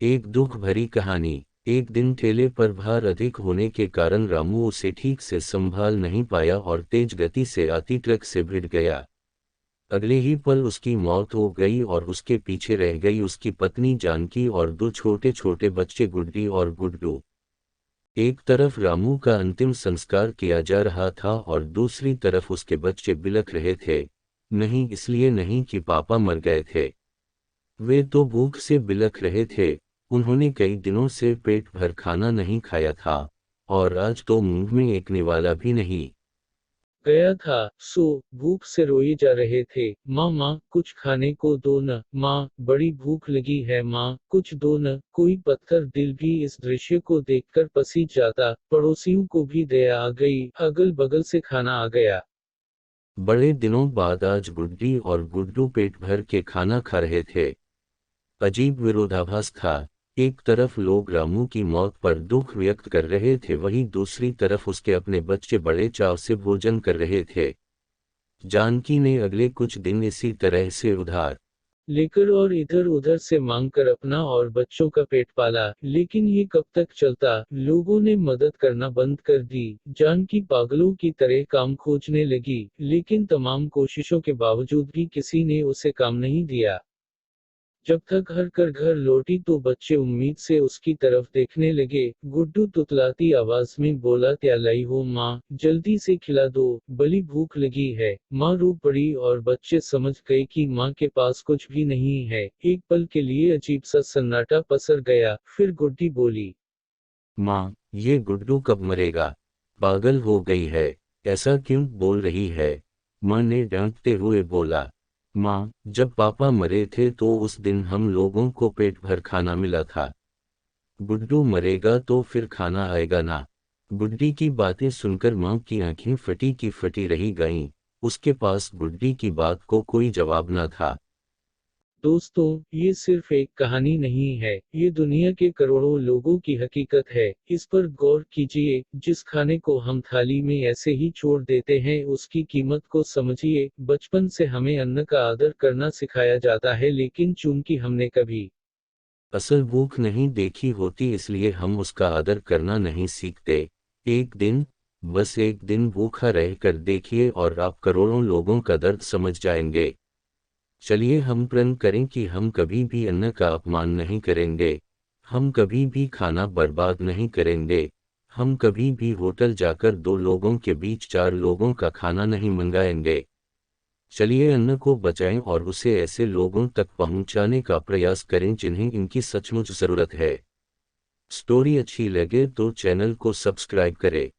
एक दुख भरी कहानी। एक दिन ठेले पर भार अधिक होने के कारण रामू उसे ठीक से संभाल नहीं पाया और तेज गति से आती ट्रक से भिड़ गया। अगले ही पल उसकी मौत हो गई और उसके पीछे रह गई उसकी पत्नी जानकी और दो छोटे छोटे बच्चे गुड्डी और गुड्डू। एक तरफ रामू का अंतिम संस्कार किया जा रहा था और दूसरी तरफ उसके बच्चे बिलख रहे थे। नहीं इसलिए नहीं कि पापा मर गए थे, वे तो भूख से बिलख रहे थे। उन्होंने कई दिनों से पेट भर खाना नहीं खाया था और आज तो मुंह में एक निवाला भी नहीं गया था। सो भूख से रोए जा रहे थे। माँ माँ कुछ खाने को दो न, माँ बड़ी भूख लगी है, माँ कुछ दो न। कोई पत्थर दिल भी इस दृश्य को देखकर पसीज जाता। पड़ोसियों को भी दया आ गई, अगल बगल से खाना आ गया। बड़े दिनों बाद आज गुड्डी और गुड्डू पेट भर के खाना खा रहे थे। अजीब विरोधाभास था। एक तरफ लोग रामू की मौत पर दुख व्यक्त कर रहे थे, वहीं दूसरी तरफ उसके अपने बच्चे बड़े चाव से भोजन कर रहे थे। जानकी ने अगले कुछ दिन इसी तरह से उधार लेकर और इधर उधर से मांग कर अपना और बच्चों का पेट पाला। लेकिन ये कब तक चलता। लोगों ने मदद करना बंद कर दी। जानकी पागलों की तरह काम खोजने लगी, लेकिन तमाम कोशिशों के बावजूद भी किसी ने उसे काम नहीं दिया। जब तक हर कर घर लौटी तो बच्चे उम्मीद से उसकी तरफ देखने लगे। गुड्डू तुतलाती आवाज में बोला, क्या लाई हो माँ, जल्दी से खिला दो, बड़ी भूख लगी है। माँ रो पड़ी और बच्चे समझ गए कि माँ के पास कुछ भी नहीं है। एक पल के लिए अजीब सा सन्नाटा पसर गया, फिर गुड्डी बोली, माँ ये गुड्डू कब मरेगा? पागल हो गई है, ऐसा क्यों बोल रही है? माँ ने डांटते हुए बोला, माँ जब पापा मरे थे तो उस दिन हम लोगों को पेट भर खाना मिला था। गुड्डू मरेगा तो फिर खाना आएगा ना? गुड्डी की बातें सुनकर माँ की आंखें फटी की फटी रही गईं। उसके पास गुड्डी की बात को कोई जवाब न था। दोस्तों, ये सिर्फ एक कहानी नहीं है, ये दुनिया के करोड़ों लोगों की हकीकत है। इस पर गौर कीजिए। जिस खाने को हम थाली में ऐसे ही छोड़ देते हैं उसकी कीमत को समझिए। बचपन से हमें अन्न का आदर करना सिखाया जाता है, लेकिन चूंकि हमने कभी असल भूख नहीं देखी होती इसलिए हम उसका आदर करना नहीं सीखते। एक दिन, बस एक दिन भूखा रह कर देखिए और आप करोड़ों लोगों का दर्द समझ जाएंगे। चलिए हम प्रण करें कि हम कभी भी अन्न का अपमान नहीं करेंगे। हम कभी भी खाना बर्बाद नहीं करेंगे। हम कभी भी होटल जाकर दो लोगों के बीच चार लोगों का खाना नहीं मंगाएंगे। चलिए अन्न को बचाएं और उसे ऐसे लोगों तक पहुंचाने का प्रयास करें जिन्हें इनकी सचमुच जरूरत है। स्टोरी अच्छी लगे तो चैनल को सब्सक्राइब करें।